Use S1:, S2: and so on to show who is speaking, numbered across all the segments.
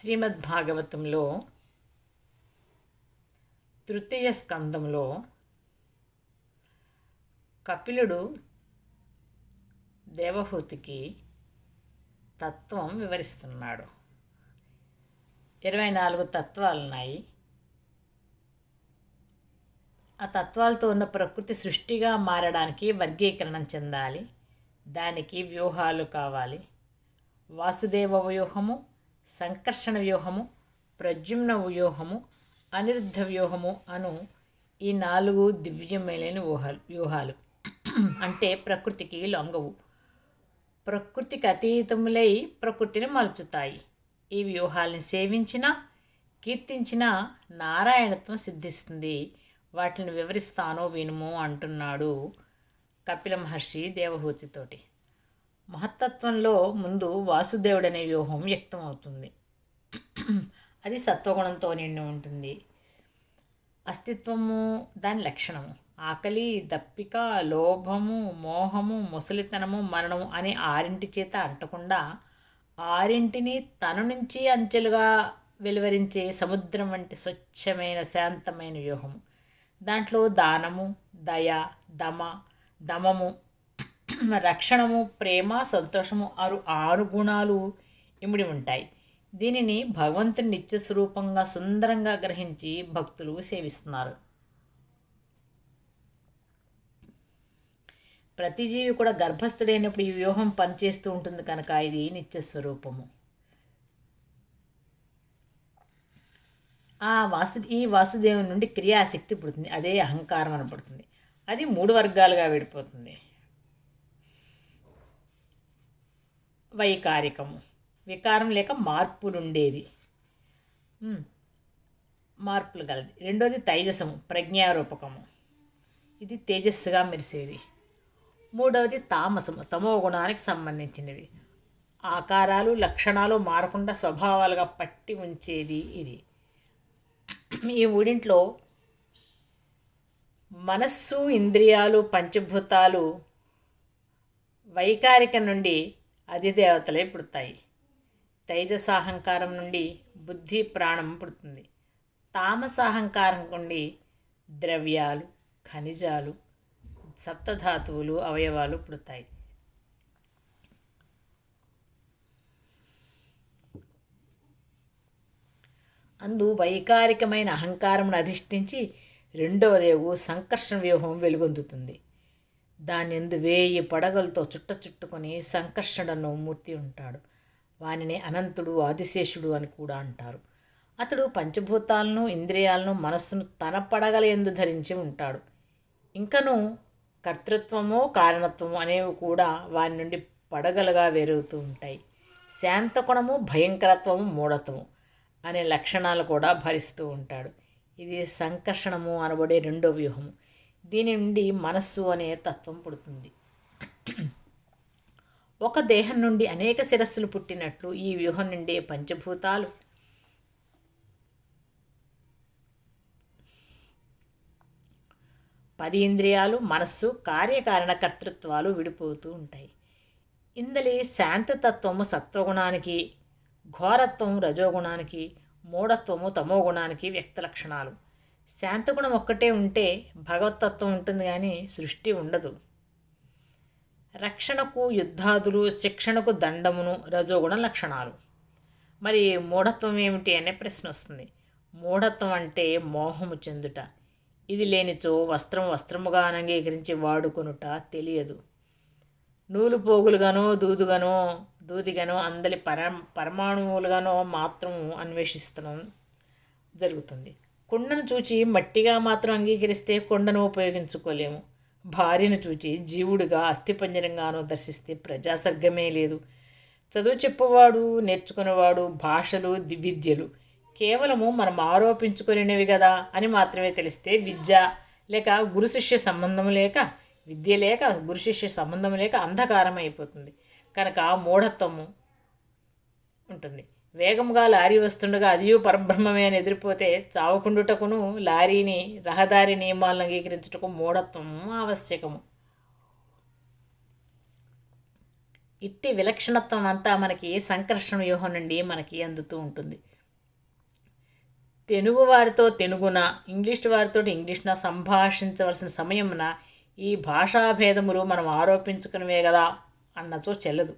S1: శ్రీమద్భాగవతంలో తృతీయ స్కందంలో కపిలుడు దేవహూతికి తత్వం వివరిస్తున్నాడు. 24 తత్వాలున్నాయి. ఆ తత్వాలతో ఉన్న ప్రకృతి సృష్టిగా మారడానికి వర్గీకరణం చెందాలి. దానికి వ్యూహాలు కావాలి. వాసుదేవ వ్యూహము, సంకర్షణ వ్యూహము, ప్రద్యుమ్న వ్యూహము, అనిరుద్ధ వ్యూహము అను ఈ 4 దివ్యమైన వ్యూహాలు అంటే ప్రకృతికి లొంగవు, ప్రకృతికి అతీతములై ప్రకృతిని మలుచుతాయి. ఈ వ్యూహాలను సేవించినా కీర్తించినా నారాయణత్వం సిద్ధిస్తుంది. వాటిని వివరిస్తానో వినుము అంటున్నాడు కపిల మహర్షి దేవహూతితోటి. మహత్తత్వంలో ముందు వాసుదేవుడనే వ్యూహం వ్యక్తమవుతుంది. అది సత్వగుణంతో నిండి ఉంటుంది. అస్తిత్వము దాని లక్షణము. ఆకలి, దప్పిక, లోభము, మోహము, ముసలితనము, మరణము అనే 6 చేత అంటకుండా 6 తన నుంచి అంచెలుగా వెలువరించే సముద్రం వంటి స్వచ్ఛమైన శాంతమైన వ్యూహము. దాంట్లో దానము, దయ, దమము, రక్షణము, ప్రేమ, సంతోషము 6 గుణాలు ఇమిడి ఉంటాయి. దీనిని భగవంతుని నిత్య స్వరూపంగా సుందరంగా గ్రహించి భక్తులు సేవిస్తున్నారు. ప్రతి జీవి కూడా గర్భస్థుడైనప్పుడు ఈ వ్యూహం పనిచేస్తూ ఉంటుంది కనుక ఇది నిత్యస్వరూపము. ఈ వాసుదేవుని నుండి క్రియాశక్తి పుడుతుంది. అదే అహంకారం అనబడుతుంది. అది 3 వర్గాలుగా విడిపోతుంది. వైకారికము, వికారం లేక మార్పులుండేది, మార్పులు గలది. రెండోది తైజసము, ప్రజ్ఞారూపకము, ఇది తేజస్సుగా మెరిసేది. మూడవది తామసము, తమో గుణానికి సంబంధించినది. ఆకారాలు లక్షణాలు మారకుండా స్వభావాలుగా పట్టి ఉంచేది ఇది. ఈ 3 మనస్సు, ఇంద్రియాలు, పంచభూతాలు వైకారిక నుండి అధిదేవతలే పుడతాయి. తైజసాహంకారం నుండి బుద్ధి, ప్రాణం పుడుతుంది. తామసాహంకారం నుండి ద్రవ్యాలు, ఖనిజాలు, సప్తధాతువులు, అవయవాలు పుడతాయి. అందు వైకారికమైన అహంకారం అధిష్ఠించి రెండవదేవు సంకర్షణ వ్యూహం వెలుగొందుతుంది. దాని ఎందు 1000 పడగలతో చుట్టుకొని సంకర్షణను మూర్తి ఉంటాడు. వానిని అనంతుడు, ఆదిశేషుడు అని కూడా అంటారు. అతడు పంచభూతాలను, ఇంద్రియాలను, మనస్సును తన పడగల ఎందు ధరించి ఉంటాడు. ఇంకను కర్తృత్వము, కారణత్వము అనేవి కూడా వాని నుండి పడగలుగా వేరుగుతూ ఉంటాయి. శాంతగుణము, భయంకరత్వము, మూఢత్వము అనే లక్షణాలు కూడా భరిస్తూ ఉంటాడు. ఇది సంకర్షణము అనబడే 2వ వ్యూహము. దీని నుండి మనస్సు అనే తత్వం పుడుతుంది. ఒక దేహం నుండి అనేక శిరస్సులు పుట్టినట్లు ఈ వ్యూహం నుండి పంచభూతాలు, 10 ఇంద్రియాలు, మనస్సు, కార్యకారణ కర్తృత్వాలు విడిపోతూ ఉంటాయి. ఇందలి శాంతతత్వము సత్వగుణానికి, ఘోరత్వము రజోగుణానికి, మూఢత్వము తమోగుణానికి వ్యక్త లక్షణాలు. శాంతగుణం ఒక్కటే ఉంటే భగవతత్వం ఉంటుంది, కానీ సృష్టి ఉండదు. రక్షణకు యుద్ధాదులు, శిక్షణకు దండమును రజోగుణ లక్షణాలు. మరి మూఢత్వం ఏమిటి అనే ప్రశ్న వస్తుంది. మూఢత్వం అంటే మోహము చెందుట. ఇది లేనిచో వస్త్రముగా అంగీకరించి వాడుకొనుట తెలియదు. నూలు పోగులుగానో దూదిగానో అందలి పరమాణువులుగానో మాత్రం అన్వేషిస్తడం జరుగుతుంది. కుండను చూచి మట్టిగా మాత్రం అంగీకరిస్తే కొండను ఉపయోగించుకోలేము. భార్యను చూచి జీవుడిగా అస్థిపంజరంగానో దర్శిస్తే ప్రజాసర్గమే లేదు. చదువు చెప్పేవాడు, నేర్చుకునేవాడు, భాషలు, విద్యలు కేవలము మనం ఆరోపించుకునేవి కదా అని మాత్రమే తెలిస్తే విద్య లేక గురు శిష్య సంబంధం లేక, విద్య లేక గురు శిష్య సంబంధం లేక అంధకారం అయిపోతుంది. కనుక మూఢత్వము ఉంటుంది. వేగంగా లారీ వస్తుండగా అదియు పరబ్రహ్మమే అని ఎదిరిపోతే చావకుండుటకును లారీని, రహదారి నియమాలను అంగీకరించుటకు మూఢత్వము ఆవశ్యకము. ఇట్టి విలక్షణత్వం అంతా మనకి సంకర్షణ వ్యూహం నుండి మనకి అందుతూ ఉంటుంది. తెలుగు వారితో తెలుగున, ఇంగ్లీష్ వారితో ఇంగ్లీష్న సంభాషించవలసిన సమయమున ఈ భాషాభేదములు మనం ఆరోపించుకునివే కదా అన్నచో చెల్లదు.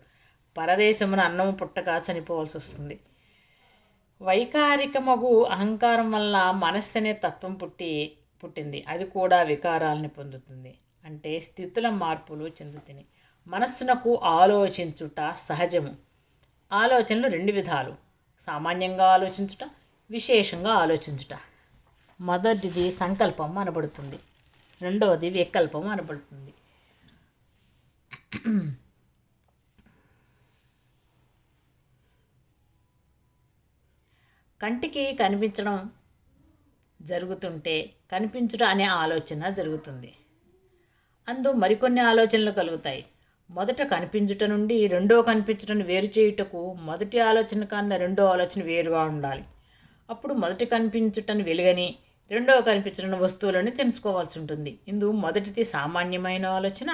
S1: పరదేశమున అన్నము పుట్టక చనిపోవాల్సి వస్తుంది. వైకారికమగు అహంకారం వల్ల మనస్సు అనే తత్వం పుట్టింది. అది కూడా వికారాలని పొందుతుంది. అంటే స్థితుల మార్పులు చెందుతుంది. మనస్సునకు ఆలోచించుట సహజము. ఆలోచనలు 2 విధాలు: సామాన్యంగా ఆలోచించుట, విశేషంగా ఆలోచించుట. మొదటిది సంకల్పం అనబడుతుంది, రెండవది వికల్పం అనబడుతుంది. కంటికి కనిపించడం జరుగుతుంటే కనిపించుట అనే ఆలోచన జరుగుతుంది. అందు మరికొన్ని ఆలోచనలు కలుగుతాయి. మొదట కనిపించుట నుండి రెండో కనిపించటను వేరు చేయుటకు మొదటి ఆలోచన కన్నా రెండో ఆలోచన వేరుగా ఉండాలి. అప్పుడు మొదటి కనిపించుటను వెలుగని, రెండవ కనిపించిన వస్తువులని తెలుసుకోవాల్సి ఉంటుంది. ఇందు మొదటిది సామాన్యమైన ఆలోచన,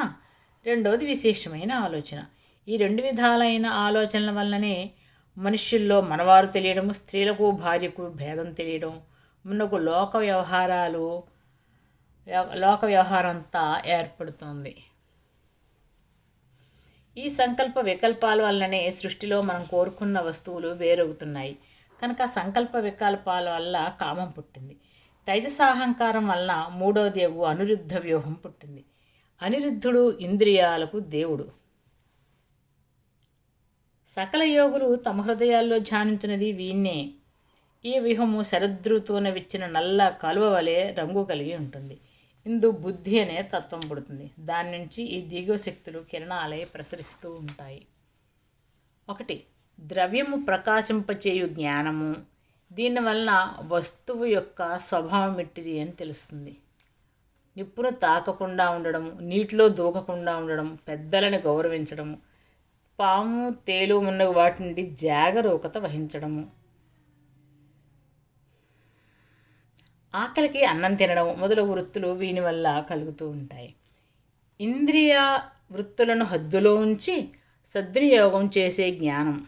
S1: రెండవది విశేషమైన ఆలోచన. ఈ 2 విధాలైన ఆలోచనల వల్లనే మనుష్యుల్లో మనవారు తెలియడము, స్త్రీలకు భార్యకు భేదం తెలియడం, మనకు లోక వ్యవహారం అంతా ఏర్పడుతుంది. ఈ సంకల్ప వికల్పాల వల్లనే సృష్టిలో మనం కోరుకున్న వస్తువులు వేరవుతున్నాయి. కనుక సంకల్ప వికల్పాల వల్ల కామం పుట్టింది. తైజసాహంకారం వలన మూడవది అనిరుద్ధ వ్యూహం పుట్టింది. అనిరుద్ధుడు ఇంద్రియాలకు దేవుడు. సకల యోగులు తమ హృదయాల్లో ధ్యానించినది వీణ్ణే. ఈ వ్యూహము శరదృతువున విచ్చిన నల్ల కలువ వలె రంగు కలిగి ఉంటుంది. ఇందు బుద్ధి అనే తత్వం పుడుతుంది. దాని నుంచి ఈ దిగువ శక్తులు కిరణాలై ప్రసరిస్తూ ఉంటాయి. 1. ద్రవ్యము ప్రకాశింపచేయు జ్ఞానము. దీనివల్ల వస్తువు యొక్క స్వభావం ఎట్టిది అని తెలుస్తుంది. నిప్పును తాకకుండా ఉండడము, నీటిలో దూకకుండా ఉండడం, పెద్దలను గౌరవించడము, పాము తేలు ఉన్న వాటి నుండి జాగరూకత వహించడము, ఆకలికి అన్నం తినడం మొదలగు వృత్తులు వీని వల్ల కలుగుతూ ఉంటాయి. ఇంద్రియ వృత్తులను హద్దులో ఉంచి సద్వినియోగం చేసే జ్ఞానం.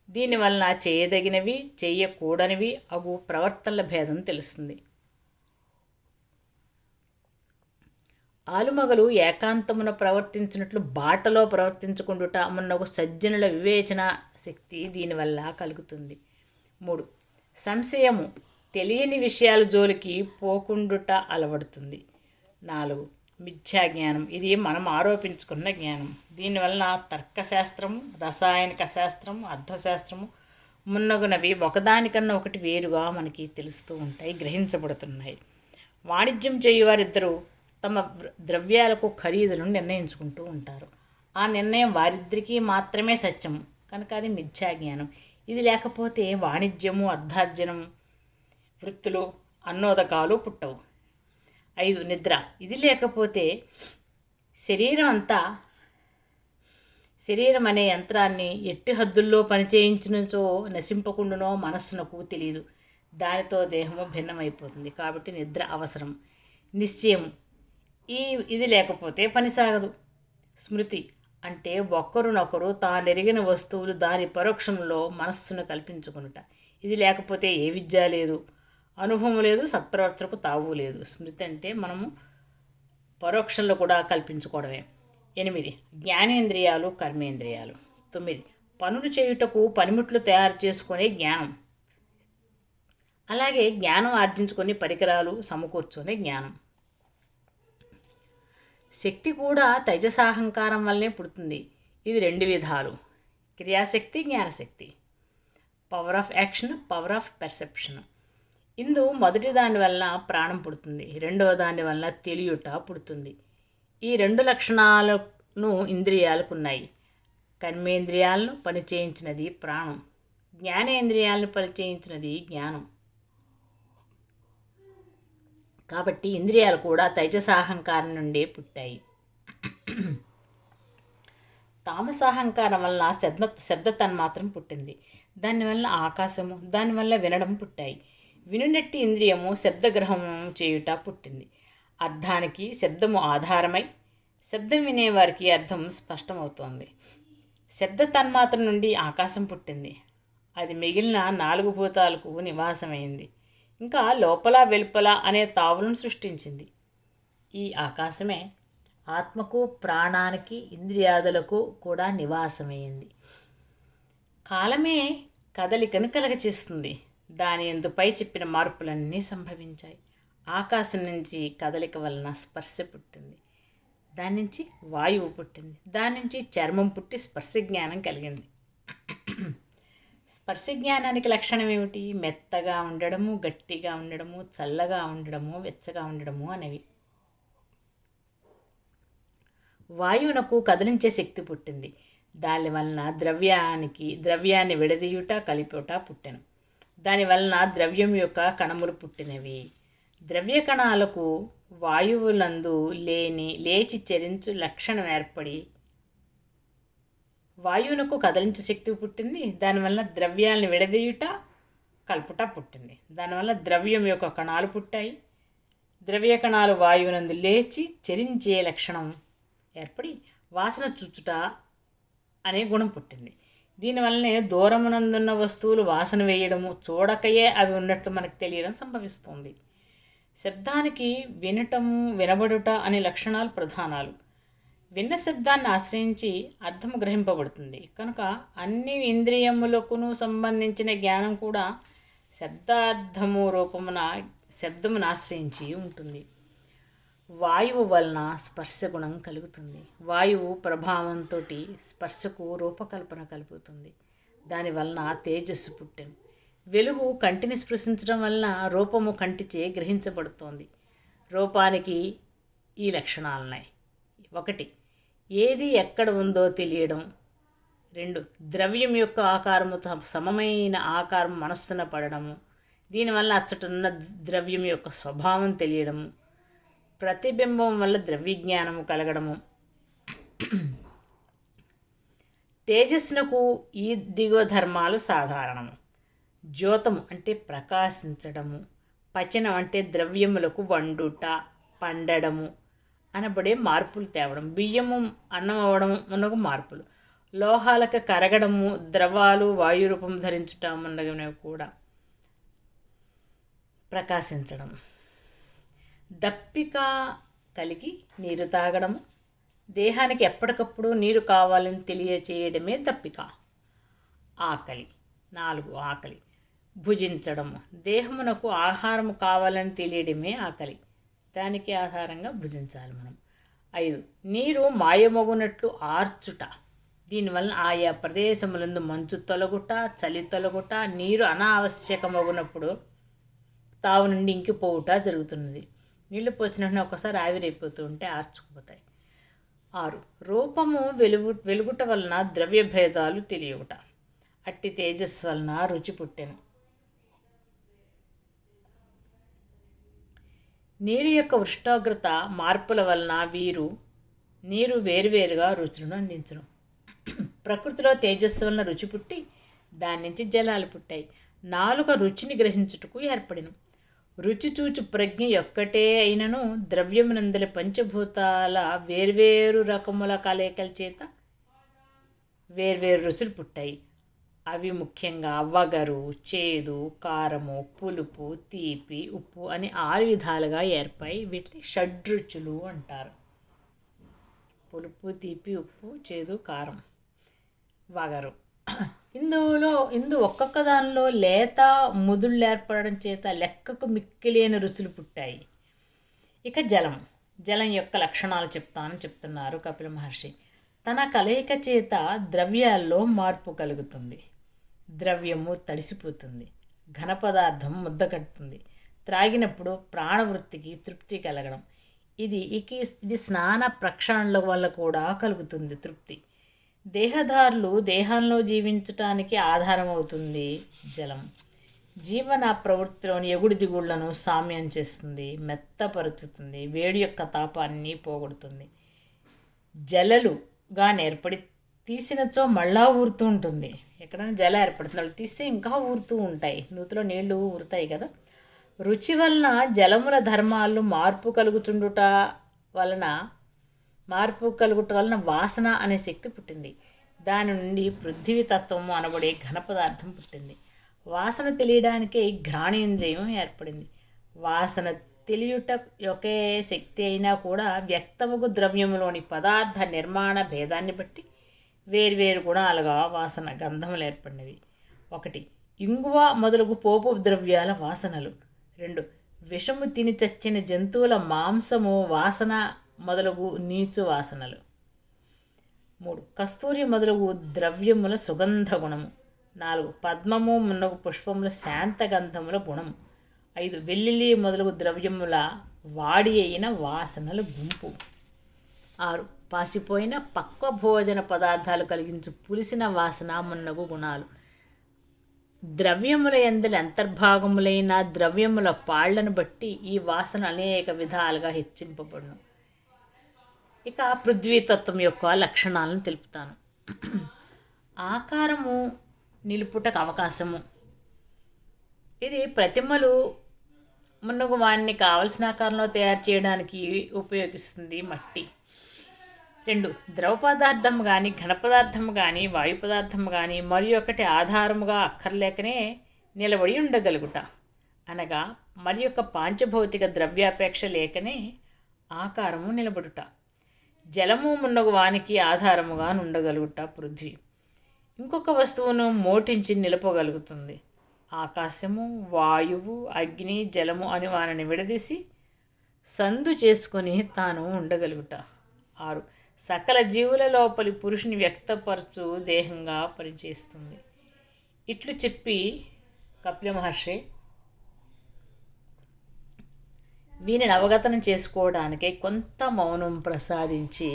S1: దీనివల్ల చేయదగినవి, చేయకూడనివి అగు ప్రవర్తనల భేదం తెలుస్తుంది. ఆలుమగలు ఏకాంతమున ప్రవర్తించినట్లు బాటలో ప్రవర్తించుకుంటుట మున్నగు సజ్జనుల వివేచన శక్తి దీనివల్ల కలుగుతుంది. 3. సంశయము. తెలియని విషయాల జోలికి పోకుండుట అలవడుతుంది. 4. మిథ్యాజ్ఞానం. ఇది మనం ఆరోపించుకున్న జ్ఞానం. దీనివల్ల తర్కశాస్త్రము, రసాయనిక శాస్త్రము, అర్థశాస్త్రము మున్నగునవి ఒకదానికన్నా ఒకటి వేరుగా మనకి తెలుస్తూ ఉంటాయి, గ్రహించబడుతున్నాయి. వాణిజ్యం చేయువారిద్దరూ తమ ద్రవ్యాలకు ఖరీదులను నిర్ణయించుకుంటూ ఉంటారు. ఆ నిర్ణయం వారిద్దరికీ మాత్రమే సత్యము కనుక అది మిథ్యాజ్ఞానం. ఇది లేకపోతే వాణిజ్యము, అర్ధార్జనం, వృత్తులు, అన్నోదకాలు పుట్టవు. 5. నిద్ర. ఇది లేకపోతే శరీరం అనే యంత్రాన్ని ఎట్టి హద్దుల్లో పనిచేయించినచో నశింపకుండానో మనస్సునకు తెలియదు. దానితో దేహము భిన్నమైపోతుంది. కాబట్టి నిద్ర అవసరం. నిశ్చయం. ఇది లేకపోతే పని సాగదు. స్మృతి అంటే ఒక్కరునొకరు తానెరిగిన వస్తువులు దాని పరోక్షంలో మనస్సును కల్పించుకునుట. ఇది లేకపోతే ఏ విద్య లేదు, అనుభవం లేదు, సత్ప్రవర్తనకు తావు లేదు. స్మృతి అంటే మనము పరోక్షంలో కూడా కల్పించుకోవడమే. 8. జ్ఞానేంద్రియాలు, కర్మేంద్రియాలు. 9. పనులు చేయుటకు పనిముట్లు తయారు చేసుకునే జ్ఞానం. అలాగే జ్ఞానం ఆర్జించుకొని పరికరాలు సమకూర్చుకునే జ్ఞానం. శక్తి కూడా తైజసాహంకారం వల్లనే పుడుతుంది. ఇది 2 విధాలు: క్రియాశక్తి, జ్ఞానశక్తి. Power of action, power of perception. ఇందు మొదటి దాని వల్ల ప్రాణం పుడుతుంది, రెండవ దాని వల్ల తెలియుట పుడుతుంది. ఈ 2 లక్షణాలను ఇంద్రియాలకు ఉన్నాయి. కర్మేంద్రియాలను పనిచేయించినది ప్రాణం, జ్ఞానేంద్రియాలను పనిచేయించినది జ్ఞానం. కాబట్టి ఇంద్రియాలు కూడా తైజసాహంకారం నుండే పుట్టాయి. తామసాహంకారం వల్ల శబ్ద తన్మాత్రం పుట్టింది. దానివల్ల ఆకాశము, దానివల్ల వినడం పుట్టాయి. వినునట్టి ఇంద్రియము శబ్దగ్రహం చేయుట పుట్టింది. అర్థానికి శబ్దము ఆధారమై శబ్దం వినేవారికి అర్థం స్పష్టమవుతోంది. శబ్ద తన్మాత్ర నుండి ఆకాశం పుట్టింది. అది మిగిలిన 4 భూతాలకు నివాసమైంది. ఇంకా లోపల వెలుపల అనే తావులను సృష్టించింది. ఈ ఆకాశమే ఆత్మకు, ప్రాణానికి, ఇంద్రియాదులకు కూడా నివాసమైంది. కాలమే కదలికను కలగచేస్తుంది. దాని ఎందుపై చెప్పిన మార్పులన్నీ సంభవించాయి. ఆకాశం నుంచి కదలిక వలన స్పర్శ పుట్టింది. దాని నుంచి వాయువు పుట్టింది. దాని నుంచి చర్మం పుట్టి స్పర్శ జ్ఞానం కలిగింది. స్పర్శ జ్ఞానానికి లక్షణం ఏమిటి? మెత్తగా ఉండడము, గట్టిగా ఉండడము, చల్లగా ఉండడము, వెచ్చగా ఉండడము అనేవి. వాయువునకు కదిలించే శక్తి పుట్టింది. దాని వలన ద్రవ్యాన్ని విడదీయుట, కలిపుట పుట్టెను. దాని వలన ద్రవ్యం యొక్క కణములు పుట్టినవి. ద్రవ్య కణాలకు వాయువులందు లేచి చరించు లక్షణం ఏర్పడి వాయువునకు కదిలించే శక్తి పుట్టింది. దానివల్ల ద్రవ్యాలను విడదీయుట, కలుపుట పుట్టింది. దానివల్ల ద్రవ్యం యొక్క కణాలు పుట్టాయి. ద్రవ్య కణాలు వాయువునందు లేచి చరించే లక్షణం ఏర్పడి వాసన చూచుట అనే గుణం పుట్టింది. దీనివల్లనే దూరమునందున్న వస్తువులు వాసన వేయడము, చూడకయే అవి ఉన్నట్లు మనకు తెలియడం సంభవిస్తుంది. శబ్దానికి వినటము, వినబడుట అనే లక్షణాలు ప్రధానాలు. విన్న శబ్దాన్ని ఆశ్రయించి అర్థము గ్రహింపబడుతుంది. కనుక అన్ని ఇంద్రియములకును సంబంధించిన జ్ఞానం కూడా శబ్దార్థము రూపమున శబ్దమును ఆశ్రయించి ఉంటుంది. వాయువు వలన స్పర్శ గుణం కలుగుతుంది. వాయువు ప్రభావంతో స్పర్శకు రూపకల్పన కలుగుతుంది. దానివలన తేజస్సు పుట్టెను. వెలుగు కంటిని స్పృశించడం వలన రూపము కంటిచే గ్రహించబడుతోంది. రూపానికి ఈ లక్షణాలున్నాయి. 1. ఏది ఎక్కడ ఉందో తెలియడం. 2. ద్రవ్యం యొక్క ఆకారము సమమైన ఆకారం మనస్సున పడడము. దీనివల్ల అచ్చటున్న ద్రవ్యం యొక్క స్వభావం తెలియడము. ప్రతిబింబం వల్ల ద్రవ్యజ్ఞానము కలగడము. తేజస్సునకు ఈ దిగువ ధర్మాలు సాధారణము. జ్యోతము అంటే ప్రకాశించడము. పచనం అంటే ద్రవ్యములకు వండుట, పండడము అనబడే మార్పులు తేవడం. బియ్యము అన్నం అవ్వడం మనకు మార్పులు. లోహాలకు కరగడము, ద్రవాలు వాయురూపం ధరించుట మొదలగునవి కూడా ప్రకాశించడం. దప్పిక కలిగి నీరు తాగడము. దేహానికి ఎప్పటికప్పుడు నీరు కావాలని తెలియచేయడమే దప్పిక. ఆకలి. 4. ఆకలి. భుజించడము. దేహమునకు ఆహారం కావాలని తెలియడమే ఆకలి. దానికి ఆధారంగా భుజించాలి మనం. 5. నీరు మాయమగునట్లు ఆర్చుట. దీనివల్ల ఆయా ప్రదేశములందు మంచు తొలగుట, చలి తొలగుట, నీరు అనావశ్యకమగునప్పుడు తావు నుండి ఇంకిపోవుట జరుగుతున్నది. నీళ్లు పోసినట్టు ఒకసారి ఆవిరైపోతూ ఉంటే ఆర్చుకుపోతాయి. 6. రూపము వెలుగుట వలన ద్రవ్య భేదాలు తెలియవుట. అట్టి తేజస్సు వలన రుచి పుట్టెను. నీరు యొక్క ఉష్ణోగ్రత మార్పుల వలన నీరు వేరువేరుగా రుచులను అందించును. ప్రకృతిలో తేజస్సు వలన రుచి పుట్టి దాని నుంచి జలాలు పుట్టాయి. నాలుక రుచిని గ్రహించుటకు ఏర్పడిను. రుచి చూచు ప్రజ్ఞ ఒక్కటే అయినను ద్రవ్యమునందలి పంచభూతాల వేర్వేరు రకముల కలయికల చేత వేర్వేరు రుచులు పుట్టాయి. అవి ముఖ్యంగా వగరు, చేదు, కారము, పులుపు, తీపి, ఉప్పు అని 6 విధాలుగా ఏర్పై వీటిని షడ్రుచులు అంటారు. పులుపు, తీపి, ఉప్పు, చేదు, కారం, వగరు. ఇందు ఒక్కొక్క దానిలో లేత ముదుళ్ళు ఏర్పడడం చేత లెక్కకు మిక్కిలేని రుచులు పుట్టాయి. ఇక జలం యొక్క లక్షణాలు చెప్తున్నారు కపిల మహర్షి. తన కలయిక చేత ద్రవ్యాల్లో మార్పు కలుగుతుంది. ద్రవ్యము తడిసిపోతుంది. ఘన పదార్థం ముద్దకట్టుతుంది. త్రాగినప్పుడు ప్రాణవృత్తికి తృప్తి కలగడం. ఇది స్నాన ప్రక్షాళనల వల్ల కూడా కలుగుతుంది తృప్తి. దేహదారులు దేహంలో జీవించటానికి ఆధారమవుతుంది జలం. జీవన ప్రవృత్తిలోని ఎగుడు దిగుళ్లను సామ్యం చేస్తుంది, మెత్తపరుచుతుంది, వేడి యొక్క తాపాన్ని పోగొడుతుంది. జలలుగా ఏర్పడి తీసినచో మళ్ళా ఊరుతూ ఉంటుంది. ఎక్కడైనా జల ఏర్పడుతుంది, వాళ్ళు తీస్తే ఇంకా ఊరుతూ ఉంటాయి. నూతిలో నీళ్లు ఊరుతాయి కదా. రుచి వలన జలముల ధర్మాలు మార్పు కలుగుట వలన వాసన అనే శక్తి పుట్టింది. దాని నుండి పృథ్వీతత్వము అనబడే ఘన పదార్థం పుట్టింది. వాసన తెలియడానికే ఘ్రాణేంద్రియం ఏర్పడింది. వాసన తెలియుట ఒకే శక్తి అయినా కూడా వ్యక్తముగు ద్రవ్యములోని పదార్థ నిర్మాణ భేదాన్ని బట్టి వేర్వేరు గుణాలుగా వాసన గంధములు ఏర్పడినవి. 1. ఇంగువ మొదలగు పోపు ద్రవ్యాల వాసనలు. 2. విషము తిని చచ్చిన జంతువుల మాంసము వాసన మొదలగు నీచు వాసనలు. 3. కస్తూరి మొదలగు ద్రవ్యముల సుగంధ గుణము. 4. పద్మము మున్నగు పుష్పముల శాంతగంధముల గుణము. 5. వెల్లుల్లి మొదలగు ద్రవ్యముల వాడి అయిన వాసనల గుంపు. 6. పాసిపోయిన పక్వ భోజన పదార్థాలు కలిగించు పులిసిన వాసన మున్నగు గుణాలు. ద్రవ్యముల యందలి అంతర్భాగములైన ద్రవ్యముల పాళ్లను బట్టి ఈ వాసన అనేక విధాలుగా హెచ్చింపబడును. ఇక పృథ్వీతత్వం యొక్క లక్షణాలను తెలుపుతాను. ఆకారము నిలుపుటకు అవకాశము. ఇది ప్రతిమలు మున్నగు వాటిని కావలసిన ఆకారంలో తయారు చేయడానికి ఉపయోగిస్తుంది మట్టి. 2. ద్రవ పదార్థం కానీ ఘన పదార్థం కానీ వాయు పదార్థం కానీ మరి ఒకటి ఆధారముగా అక్కర్లేకనే నిలబడి ఉండగలుగుట, అనగా మరి యొక్క పాంచభౌతిక ద్రవ్యాపేక్ష లేకనే ఆకారము నిలబడుట. జలము మున్నగు వానికి ఆధారముగా ఉండగలుగుట పృథ్వీ. ఇంకొక వస్తువును మోటించి నిలపగలుగుతుంది. ఆకాశము, వాయువు, అగ్ని, జలము అని వానిని విడదీసి సందు చేసుకొని తాను ఉండగలుగుట. 6. సకల జీవుల లోపలి పురుషుని వ్యక్తపరచు దేహంగా పనిచేస్తుంది. ఇట్లు చెప్పి కపిల మహర్షి వీనిని అవగతనం చేసుకోవడానికే కొంత మౌనం ప్రసాదించి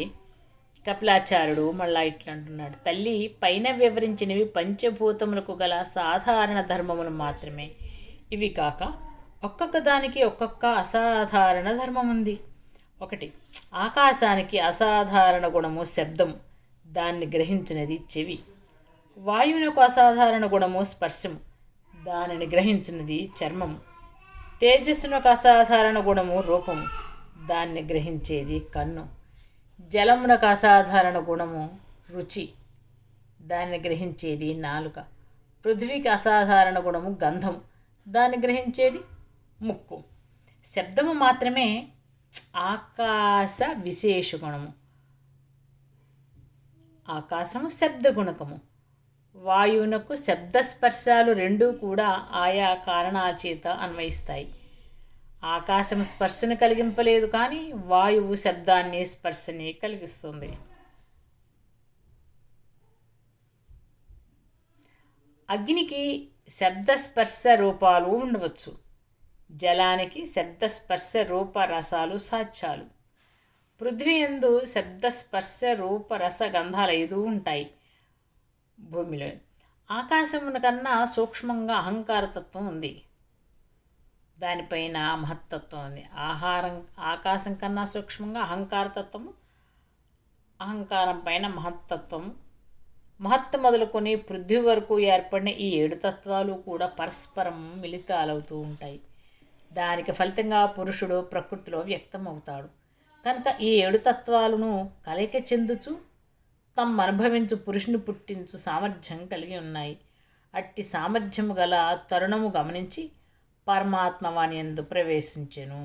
S1: కపిలాచార్యుడు మళ్ళా ఇట్లా అంటున్నాడు. తల్లి, పైన వివరించినవి పంచభూతములకు గల సాధారణ ధర్మములు మాత్రమే. ఇవి కాక ఒక్కొక్క దానికి ఒక్కొక్క అసాధారణ ధర్మం ఉంది. 1. ఆకాశానికి అసాధారణ గుణము శబ్దము, దాన్ని గ్రహించినది చెవి. వాయువునకు అసాధారణ గుణము స్పర్శము, దానిని గ్రహించినది చర్మము. తేజస్సునకు అసాధారణ గుణము రూపము, దాన్ని గ్రహించేది కన్ను. జలమునకు అసాధారణ గుణము రుచి, దాన్ని గ్రహించేది నాలుక. పృథ్వీకి అసాధారణ గుణము గంధము, దాన్ని గ్రహించేది ముక్కు. శబ్దము మాత్రమే ఆకాశ విశేష గుణము. ఆకాశము శబ్ద గుణకము. వాయువునకు శబ్దస్పర్శాలు రెండూ కూడా ఆయా కారణాల చేత అన్వయిస్తాయి. ఆకాశము స్పర్శను కలిగింపలేదు, కానీ వాయువు శబ్దాన్ని స్పర్శని కలిగిస్తుంది. అగ్నికి శబ్దస్పర్శ రూపాలు ఉండవచ్చు. జలానికి శబ్దస్పర్శ రూప రసాలు సాధ్యాలు. పృథ్వీ యందు శబ్దస్పర్శ రూప రస గంధాలు 5 ఉంటాయి. భూమిలో ఆకాశమున కన్నా సూక్ష్మంగా అహంకారతత్వం ఉంది, దానిపైన మహత్తత్వం ఉంది. ఆకాశం కన్నా సూక్ష్మంగా అహంకారతత్వము, అహంకారం పైన మహత్తత్వము. మహత్త మొదలుకొని పృథ్వీ వరకు ఏర్పడిన ఈ 7 తత్వాలు కూడా పరస్పరం మిళితాలవుతూ ఉంటాయి. దానికి ఫలితంగా పురుషుడు ప్రకృతిలో వ్యక్తమవుతాడు. కనుక ఈ 7 తత్వాలను కలయిక చెందుచు తమ అనుభవించు పురుషుని పుట్టించు సామర్థ్యం కలిగి ఉన్నాయి. అట్టి సామర్థ్యము గల తరుణము గమనించి పరమాత్మ వాని యందు ప్రవేశించెను.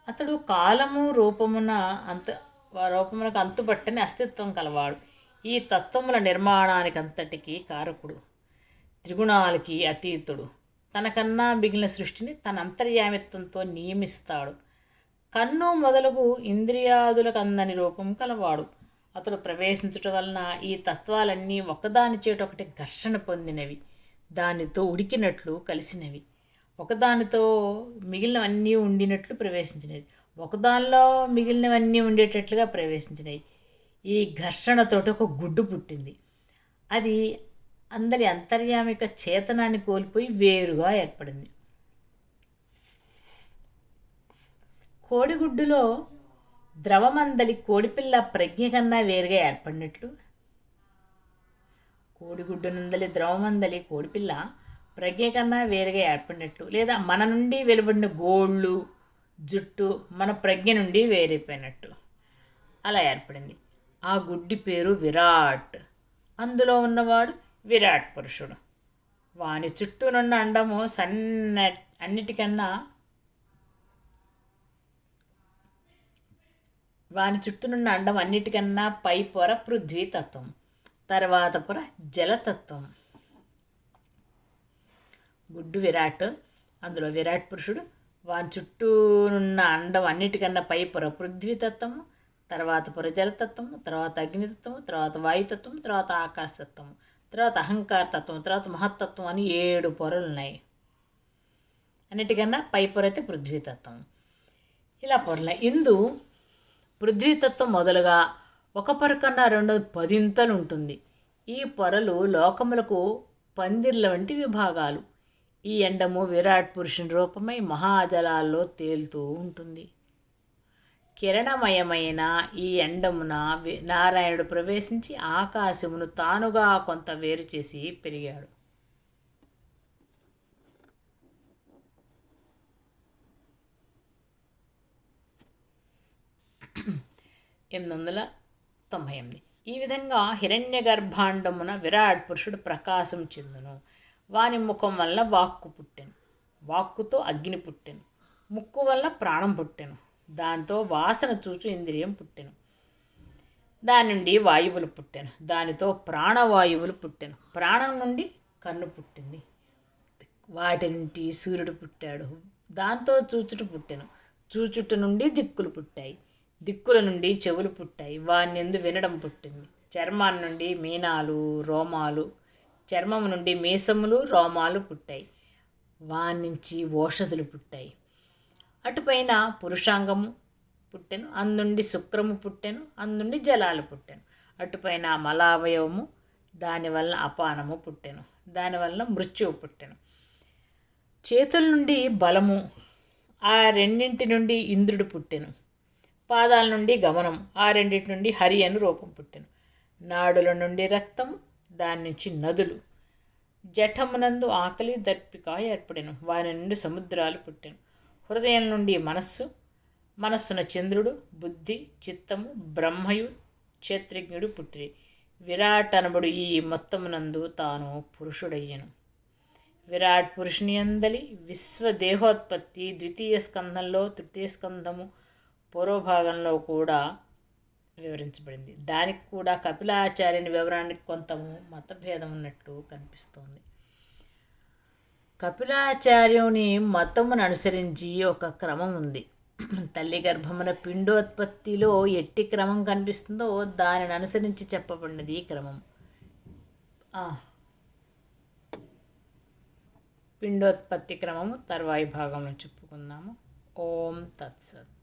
S1: అతడు కాలము రూపమునకు అంతుబట్టని అస్తిత్వం కలవాడు. ఈ తత్వముల నిర్మాణానికి అంతటికీ కారకుడు, త్రిగుణాలకి అతీతుడు. తనకన్నా మిగిలిన సృష్టిని తన అంతర్యామిత్వంతో నియమిస్తాడు. కన్ను మొదలగు ఇంద్రియాదులకు అందని రూపం కలవాడు. అతడు ప్రవేశించటం వలన ఈ తత్వాలన్నీ ఒకదాని చేటొకటి ఘర్షణ పొందినవి, దానితో ఉడికినట్లు కలిసినవి. ఒకదానితో మిగిలినవన్నీ ఉండినట్లు ప్రవేశించినవి, ఒకదానిలో మిగిలినవన్నీ ఉండేటట్లుగా ప్రవేశించినవి. ఈ ఘర్షణతోటి ఒక గుడ్డు పుట్టింది. అది అందరి అంతర్యామిక చేతనాన్ని కోల్పోయి వేరుగా ఏర్పడింది. కోడిగుడ్డులో ద్రవమందలి కోడిపిల్ల ప్రజ్ఞ కన్నా వేరుగా ఏర్పడినట్లు, కోడిగుడ్డు నందలి ద్రవమందలి కోడిపిల్ల ప్రజ్ఞ కన్నా వేరుగా ఏర్పడినట్లు, లేదా మన నుండి వెలువడిన గోళ్ళు జుట్టు మన ప్రజ్ఞ నుండి వేరైపోయినట్టు అలా ఏర్పడింది. ఆ గుడ్డి పేరు విరాట్. అందులో ఉన్నవాడు విరాట్ పురుషుడు. వాని చుట్టూనున్న అండము అన్నిటికన్నా వాని చుట్టూనున్న అండం అన్నిటికన్నా పై పొర పృథ్వీతత్వం, తర్వాత పొర జలతత్వం. గుడ్డు విరాట్, అందులో విరాట్ పురుషుడు, వాని చుట్టూనున్న అండం అన్నిటికన్నా పై పొర పృథ్వీతత్వము, తర్వాత పొర జలతత్వము, తర్వాత అగ్నితత్వము, తర్వాత వాయుతత్వం, తర్వాత ఆకాశతత్వము, తర్వాత అహంకారతత్వం, తర్వాత మహత్తత్వం అని 7 పొరలు ఉన్నాయి. అన్నిటికన్నా పై పొర అయితే పృథ్వీతత్వం. ఇలా పొరలు ఇందు పృథ్వీతత్వం మొదలుగా ఒక పొర కన్నా రెండోది 10 ఉంటుంది. ఈ పొరలు లోకములకు పందిర్ల వంటి విభాగాలు. ఈ ఎండము విరాట్ పురుషుని రూపమై మహాజలాల్లో తేలుతూ ఉంటుంది. కిరణమయమైన ఈ ఎండమున నారాయణుడు ప్రవేశించి ఆకాశమును తానుగా కొంత వేరు చేసి పెరిగాడు. 898. ఈ విధంగా హిరణ్య గర్భాండమున విరాట్ పురుషుడు ప్రకాశం చెందును. వాని ముఖం వల్ల వాక్కు పుట్టెను, వాక్కుతో అగ్ని పుట్టెను, ముక్కు వల్ల ప్రాణం పుట్టెను, దాంతో వాసన చూచు ఇంద్రియం పుట్టెను, దాని నుండి వాయువులు పుట్టెను, దానితో ప్రాణవాయువులు పుట్టెను, ప్రాణం నుండి కన్ను పుట్టింది, వాటి నుండి సూర్యుడు పుట్టాడు, దాంతో చూచుట పుట్టెను, చూచుట నుండి దిక్కులు పుట్టాయి, దిక్కుల నుండి చెవులు పుట్టాయి, వాణ్ణెందు వినడం పుట్టింది, చర్మాన్ని నుండి మీనాలు రోమాలు, చర్మము నుండి మీసములు రోమాలు పుట్టాయి, వాని నుంచి ఓషధులు పుట్టాయి, అటుపైన పురుషాంగము పుట్టెను, అందుండి శుక్రము పుట్టెను, అందుండి జలాలు పుట్టెను, అటుపైన మలావయవము, దానివల్ల అపానము పుట్టెను, దానివల్ల మృత్యువు పుట్టెను, చేతుల నుండి బలము, ఆ రెండింటి నుండి ఇంద్రుడు పుట్టెను, పాదాల నుండి గమనం, ఆ రెండింటి నుండి హరి అని రూపం పుట్టెను, నాడుల నుండి రక్తము, దాని నుంచి నదులు, జఠమునందు ఆకలి దర్పిక ఏర్పడెను, వారి నుండి సముద్రాలు పుట్టెను, హృదయం నుండి మనస్సు, మనస్సున చంద్రుడు, బుద్ధి, చిత్తము, బ్రహ్మయు, క్షేత్రజ్ఞుడు పుట్టిరి. విరాట్ అనబడు ఈ మొత్తమునందు తాను పురుషుడయ్యను. విరాట్ పురుషుని అందలి విశ్వదేహోత్పత్తి ద్వితీయ స్కంధంలో, తృతీయ స్కంధము పూర్వభాగంలో కూడా వివరించబడింది. దానికి కూడా కపిలాచార్యుని వివరానికి కొంత మతభేదం ఉన్నట్లు కనిపిస్తోంది. కపిలాచార్యుని మతమును అనుసరించి ఒక క్రమం ఉంది. తల్లి గర్భమున పిండోత్పత్తిలో ఎట్టి క్రమం కనిపిస్తుందో దానిని అనుసరించి చెప్పబడినది ఈ క్రమం. పిండోత్పత్తి క్రమము తర్వాయి భాగంలో చెప్పుకుందాము. ఓం తత్సత్.